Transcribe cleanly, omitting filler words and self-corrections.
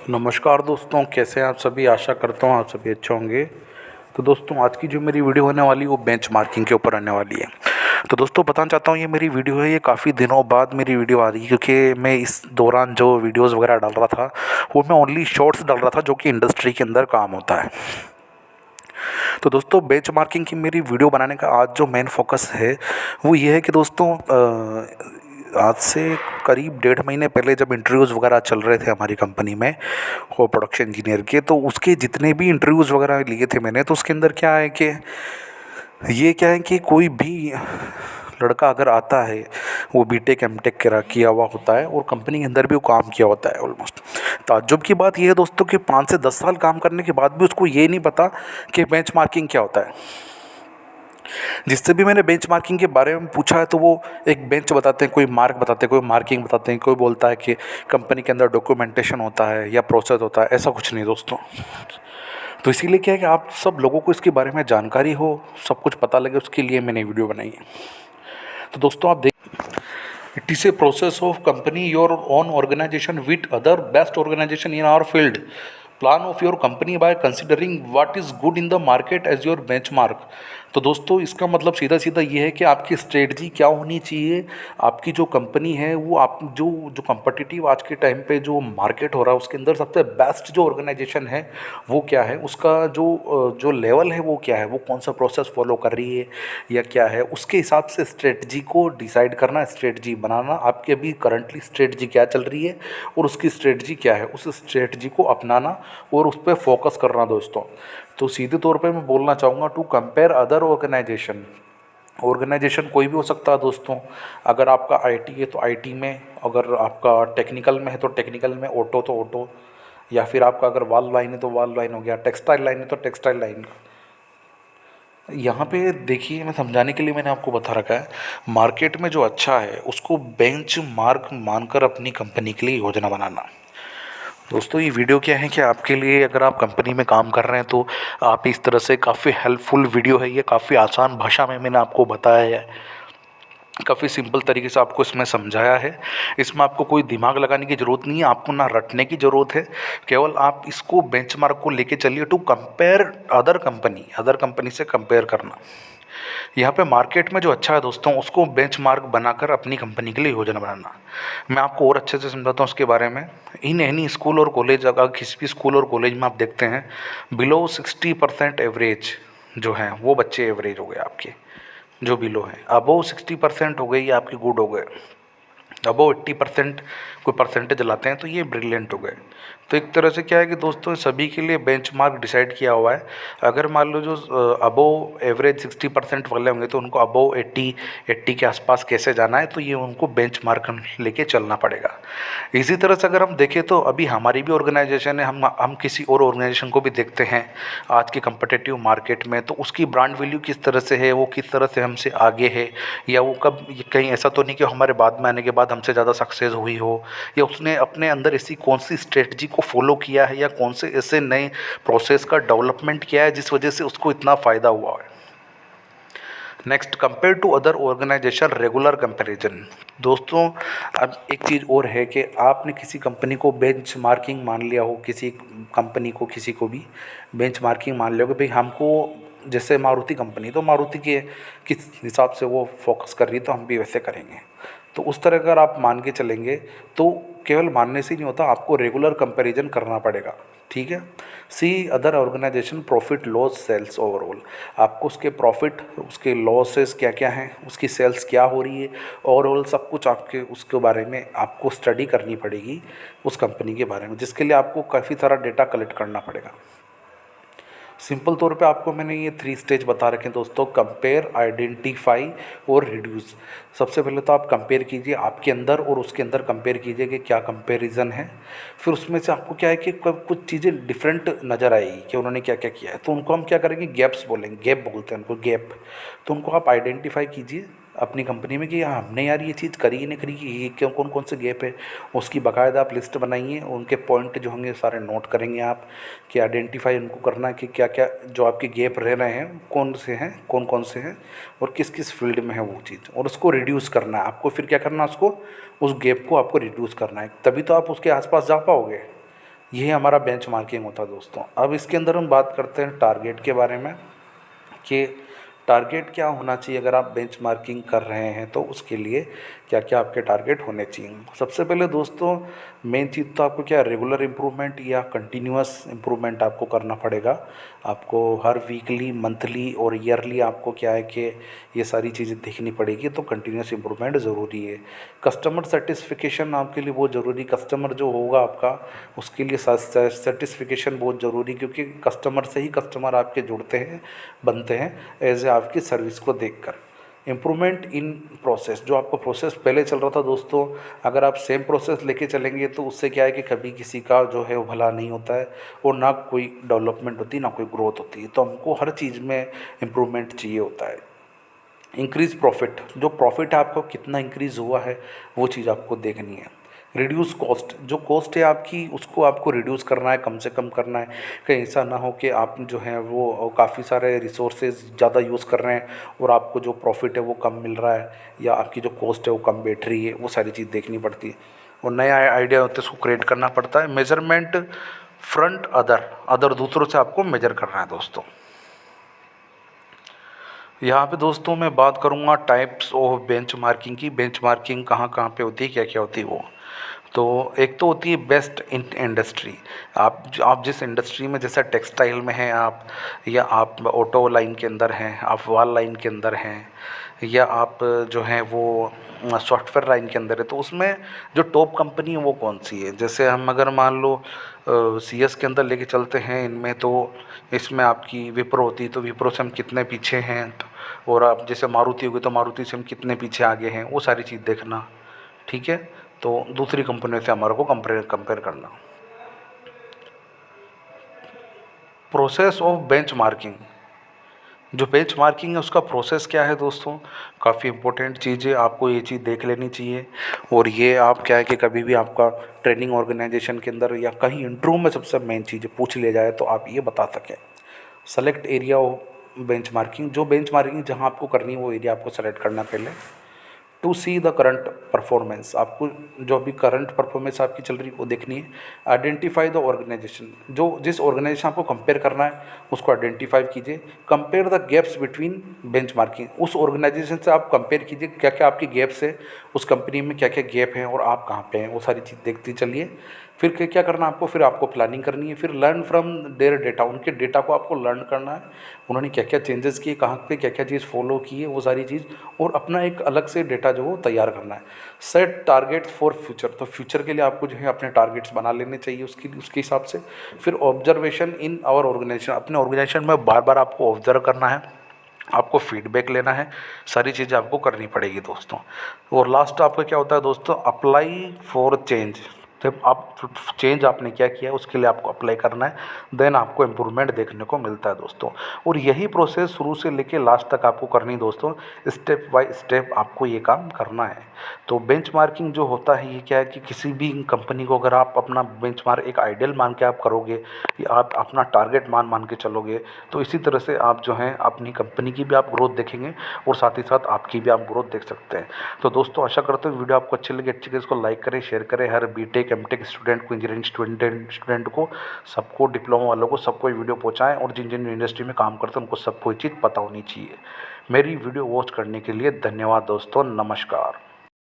नमस्कार दोस्तों, कैसे हैं आप सभी। आशा करता हूँ आप सभी अच्छे होंगे। तो दोस्तों, आज की जो मेरी वीडियो होने वाली है वो बेंचमार्किंग के ऊपर रहने वाली है। तो दोस्तों, बताना चाहता हूँ ये मेरी वीडियो है, ये काफ़ी दिनों बाद मेरी वीडियो आ रही है, क्योंकि मैं इस दौरान जो वीडियोज़ वगैरह डाल रहा था वो मैं ओनली शॉर्ट्स डाल रहा था, जो कि इंडस्ट्री के अंदर काम होता है। तो दोस्तों, बेंचमार्किंग की मेरी वीडियो बनाने का आज जो मेन फोकस है वो ये है कि दोस्तों, आज से करीब 1.5 महीने पहले जब इंटरव्यूज़ वगैरह चल रहे थे हमारी कंपनी में वो प्रोडक्शन इंजीनियर के, तो उसके जितने भी इंटरव्यूज़ वगैरह लिए थे मैंने, तो उसके अंदर क्या है कि ये क्या है कि कोई भी लड़का अगर आता है वो बीटेक एमटेक किया हुआ होता है और कंपनी के अंदर भी वो काम किया होता है ऑलमोस्ट। ताज्जुब की बात यह है दोस्तों कि 5 से 10 साल काम करने के बाद भी उसको ये नहीं पता कि बेंचमार्किंग क्या होता है। जिससे भी मैंने बेंचमार्किंग के बारे में पूछा है तो वो एक बेंच बताते हैं, कोई मार्क बताते हैं, कोई मार्किंग बताते हैं, कोई बोलता है कि कंपनी के अंदर डॉक्यूमेंटेशन होता है या प्रोसेस होता है। ऐसा कुछ नहीं दोस्तों। तो इसीलिए क्या है कि आप सब लोगों को इसके बारे में जानकारी हो, सब कुछ पता लगे, उसके लिए मैंने वीडियो बनाई है। तो दोस्तों, आप देख, it is a process of company your own organisation with other best organisation in our field plan of your company by considering what is good in the market as your benchmark. तो दोस्तों, इसका मतलब सीधा सीधा ये है कि आपकी स्ट्रेटजी क्या होनी चाहिए। आपकी जो कंपनी है वो आप जो जो कम्पटिटिव आज के टाइम पे जो मार्केट हो रहा है उसके अंदर सबसे बेस्ट जो ऑर्गेनाइजेशन है वो क्या है, उसका जो लेवल है वो क्या है, वो कौन सा प्रोसेस फॉलो कर रही है या क्या है, उसके हिसाब से स्ट्रेटजी को डिसाइड करना, स्ट्रेटजी बनाना। आपकी अभी करंटली स्ट्रेटजी क्या चल रही है और उसकी स्ट्रेटजी क्या है, उस स्ट्रेटजी को अपनाना और उस पर फोकस करना दोस्तों। तो सीधे तौर पे मैं बोलना चाहूँगा, to compare other organisation. Organisation कोई भी हो सकता है दोस्तों। अगर आपका आईटी है तो आईटी में, अगर आपका टेक्निकल में है तो टेक्निकल में, ऑटो तो ऑटो, या फिर आपका अगर वाल लाइन है तो वाल लाइन हो गया, टेक्सटाइल लाइन है तो टेक्सटाइल लाइन। यहाँ पे देखिए, मैं समझाने के लिए मैंने आपको बता रखा है, मार्केट में जो अच्छा है उसको बेंच मार्क मानकर अपनी कंपनी के लिए योजना बनाना। दोस्तों, ये वीडियो क्या है कि आपके लिए, अगर आप कंपनी में काम कर रहे हैं तो आप इस तरह से, काफ़ी हेल्पफुल वीडियो है ये, काफ़ी आसान भाषा में मैंने आपको बताया है, काफ़ी सिंपल तरीके से आपको इसमें समझाया है। इसमें आपको कोई दिमाग लगाने की ज़रूरत नहीं है, आपको ना रटने की ज़रूरत है। केवल आप इसको बेंचमार्क को लेके चलिए, टू कंपेयर अदर कंपनी से कंपेयर करना। यहाँ पे मार्केट में जो अच्छा है दोस्तों, उसको बेंचमार्क बनाकर अपनी कंपनी के लिए योजना बनाना। मैं आपको और अच्छे से समझाता हूँ उसके बारे में। इन एनी स्कूल और कॉलेज, अगर किसी भी स्कूल और कॉलेज में आप देखते हैं, बिलो 60% एवरेज जो है वो बच्चे एवरेज हो गए आपके, जो बिलो हैं। अबव 60% हो गए ये आपके गुड हो गए। अबव 80% कोई परसेंटेज लाते हैं तो ये ब्रिलियंट हो गए। तो एक तरह से क्या है कि दोस्तों, सभी के लिए बेंचमार्क डिसाइड किया हुआ है। अगर मान लो जो अबव एवरेज 60% वाले होंगे तो उनको अबव 80 के आसपास कैसे जाना है, तो ये उनको बेंचमार्क लेके चलना पड़ेगा। इसी तरह से अगर हम देखें तो अभी हमारी भी ऑर्गेनाइजेशन है, हम किसी और ऑर्गेनाइजेशन को भी देखते हैं आज के कम्पिटिटिव मार्केट में, तो उसकी ब्रांड वैल्यू किस तरह से है, वो किस तरह से हमसे आगे है, या वो कब, कहीं ऐसा तो नहीं कि हमारे बाद में आने के बाद हमसे ज़्यादा सक्सेस हुई हो, या उसने अपने अंदर ऐसी कौन सी स्ट्रेटजी को फॉलो किया है, या कौन से ऐसे नए प्रोसेस का डेवलपमेंट किया है जिस वजह से उसको इतना फ़ायदा हुआ है। Next, compare to other organisation, regular comparison. दोस्तों, अब एक चीज़ और है कि आपने किसी कंपनी को बेंच मार्किंग मान लिया हो, किसी कंपनी को, किसी को भी बेंच मार्किंग मान लिया हो कि भाई हमको, जैसे मारुति कंपनी, तो मारुति के किस हिसाब से वो फोकस कर रही है तो हम भी वैसे करेंगे। तो उस तरह अगर आप मान के चलेंगे तो केवल मानने से नहीं होता, आपको रेगुलर कंपैरिजन करना पड़ेगा। ठीक है। See other organisation profit loss sales overall. आपको उसके प्रॉफिट, उसके लॉसेस क्या क्या हैं, उसकी सेल्स क्या हो रही है, ओवरऑल सब कुछ आपके उसके बारे में आपको स्टडी करनी पड़ेगी, उस कंपनी के बारे में, जिसके लिए आपको काफ़ी सारा डेटा कलेक्ट करना पड़ेगा। सिंपल तौर पे आपको मैंने ये 3 स्टेज बता रखे हैं दोस्तों, कंपेयर, आइडेंटिफाई और रिड्यूस। सबसे पहले तो आप कंपेयर कीजिए आपके अंदर और उसके अंदर कंपेयर कीजिए कि क्या कंपैरिजन है। फिर उसमें से आपको क्या है कि कुछ चीज़ें डिफरेंट नज़र आएगी कि उन्होंने क्या क्या किया है, तो उनको हम क्या करेंगे, गैप्स बोलेंगे, गैप बोलते हैं उनको, गैप। तो उनको आप आइडेंटिफाई कीजिए अपनी कंपनी में कि हमने यार ये चीज़ करी ही नहीं करी, ये क्यों, कौन कौन से गैप है, उसकी बाकायदा आप लिस्ट बनाइए। उनके पॉइंट जो होंगे सारे नोट करेंगे आप, कि आइडेंटिफाई उनको करना है कि क्या क्या जो आपके गैप रह रहे हैं, कौन से हैं, कौन कौन से हैं और किस किस फील्ड में है वो चीज़, और उसको रिड्यूस करना है आपको। फिर क्या करना है, उसको, उस गैप को आपको रिड्यूस करना है, तभी तो आप उसके आसपास जा पाओगे। ये हमारा बेंचमार्किंग होता है दोस्तों। अब इसके अंदर हम बात करते हैं टारगेट के बारे में कि टारगेट क्या होना चाहिए। अगर आप बेंचमार्किंग कर रहे हैं तो उसके लिए क्या क्या आपके टारगेट होने चाहिए। सबसे पहले दोस्तों मेन चीज़ तो आपको क्या रेगुलर इम्प्रूवमेंट या कंटिन्यूअस इम्प्रूवमेंट आपको करना पड़ेगा। आपको हर वीकली, मंथली और ईयरली आपको क्या है कि ये सारी चीज़ें देखनी पड़ेगी। तो कंटिन्यूअस इम्प्रूवमेंट ज़रूरी है। कस्टमर सेटिस्फिकेशन आपके लिए बहुत ज़रूरी। कस्टमर जो होगा आपका, उसके लिए सेटिस्फिकेशन बहुत ज़रूरी, क्योंकि कस्टमर से ही कस्टमर आपके जुड़ते हैं, बनते हैं एज ए आपकी सर्विस को देखकर। इम्प्रूवमेंट इन प्रोसेस, जो आपका प्रोसेस पहले चल रहा था दोस्तों, अगर आप सेम प्रोसेस लेके चलेंगे तो उससे क्या है कि कभी किसी का जो है वो भला नहीं होता है और ना कोई डेवलपमेंट होती, ना कोई ग्रोथ होती है। तो हमको हर चीज़ में इम्प्रूवमेंट चाहिए होता है। इंक्रीज़ प्रॉफिट, जो प्रॉफिट है आपको कितना इंक्रीज़ हुआ है वो चीज़ आपको देखनी है। रिड्यूस कॉस्ट, जो कॉस्ट है आपकी उसको आपको रिड्यूस करना है, कम से कम करना है। कहीं ऐसा ना हो कि आप जो है वो काफ़ी सारे रिसोर्सेज ज़्यादा यूज़ कर रहे हैं और आपको जो प्रॉफिट है वो कम मिल रहा है, या आपकी जो कॉस्ट है वो कम बैठ रही है। वो सारी चीज़ देखनी पड़ती है और नया आइडिया होता है, उसको क्रिएट करना पड़ता है। मेजरमेंट फ्रंट अदर दूसरों से आपको मेजर करना है दोस्तों। यहाँ पे दोस्तों मैं बात करूँगा टाइप्स ऑफ बेंचमार्किंग की। बेंचमार्किंग कहाँ कहाँ पे होती है, क्या क्या होती है वो। तो एक तो होती है बेस्ट इन इंडस्ट्री। आप जिस इंडस्ट्री में, जैसे टेक्सटाइल में हैं आप, या आप ऑटो लाइन के अंदर हैं, आप वॉल लाइन के अंदर हैं, या आप जो हैं वो सॉफ्टवेयर लाइन के अंदर है, तो उसमें जो टॉप कंपनी है वो कौन सी है। जैसे हम अगर मान लो CS के अंदर लेके चलते हैं इनमें, तो इसमें आपकी विप्रो होती है, तो विप्रो से हम कितने पीछे हैं। और आप जैसे मारुति होगी तो मारुति से हम कितने पीछे आगे हैं, वो सारी चीज़ देखना। ठीक है, तो दूसरी कंपनियों से हमारे को कंपेयर करना। प्रोसेस ऑफ बेंचमार्किंग, जो बेंचमार्किंग है उसका प्रोसेस क्या है दोस्तों, काफ़ी इंपॉर्टेंट चीज़ है। आपको ये चीज़ देख लेनी चाहिए। और ये आप क्या है कि कभी भी आपका ट्रेनिंग ऑर्गेनाइजेशन के अंदर या कहीं इंटरव्यू में सबसे मेन चीज़ पूछ लिया जाए तो आप ये बता सकें। सेलेक्ट एरिया ऑफ बेंचमार्किंग, जो बेंचमार्किंग जहाँ आपको करनी है वो एरिया आपको सेलेक्ट करना पहले। To see the current performance, आपको जो अभी करंट परफॉर्मेंस आपकी चल रही है वो देखनी है। आइडेंटिफाई द ऑर्गेनाइजेशन, जो जिस ऑर्गेनाइजेशन आपको कंपेयर करना है उसको आइडेंटिफाई कीजिए। Compare the gaps between benchmarking, उस ऑर्गेनाइजेशन से आप कंपेयर कीजिए क्या क्या आपकी गैप्स है, उस कंपनी में क्या क्या गैप है और आप कहाँ पे हैं, वो सारी चीज़ देखते चलिए। फिर क्या करना आपको, फिर आपको प्लानिंग करनी है। फिर लर्न फ्रॉम देयर डेटा, उनके डेटा को आपको लर्न करना है, उन्होंने क्या क्या चेंजेस किए, कहाँ पे क्या क्या चीज़ फॉलो की है, वो सारी चीज़, और अपना एक अलग से डेटा जो वो तैयार करना है। सेट टारगेट फॉर फ्यूचर, तो फ्यूचर के लिए आपको जो है अपने टारगेट्स बना लेने चाहिए उसके हिसाब से। फिर ऑब्जर्वेशन इन आवर ऑर्गेनाइजेशन, अपने ऑर्गेनाइजेशन में बार बार आपको ऑब्जर्व करना है, आपको फीडबैक लेना है, सारी चीज़ें आपको करनी पड़ेगी दोस्तों। और लास्ट आपका क्या होता है दोस्तों, अप्लाई फॉर चेंज। जब आप चेंज आपने क्या किया उसके लिए आपको अप्लाई करना है, देन आपको इम्प्रूवमेंट देखने को मिलता है दोस्तों। और यही प्रोसेस शुरू से लेके लास्ट तक आपको करनी दोस्तों, स्टेप बाय स्टेप आपको ये काम करना है। तो बेंचमार्किंग जो होता है ये क्या है कि किसी भी कंपनी को अगर आप अपना बेंचमार्क एक आइडियल मान के आप करोगे, या आप अपना टारगेट मान के चलोगे, तो इसी तरह से आप जो हैं अपनी कंपनी की भी आप ग्रोथ देखेंगे और साथ ही साथ आपकी भी आप ग्रोथ देख सकते हैं। तो दोस्तों आशा करते हैं वीडियो आपको अच्छी लगी इसको लाइक करें, शेयर करें। हर BTech MTech स्टूडेंट को, इंजीनियरिंग स्टूडेंट को, सबको, डिप्लोमा वालों को, सबको ये वीडियो पहुँचाएँ। और जिन जिन इंडस्ट्री में काम करते हैं उनको सबको ये चीज़ पता होनी चाहिए। मेरी वीडियो वॉच करने के लिए धन्यवाद दोस्तों, नमस्कार।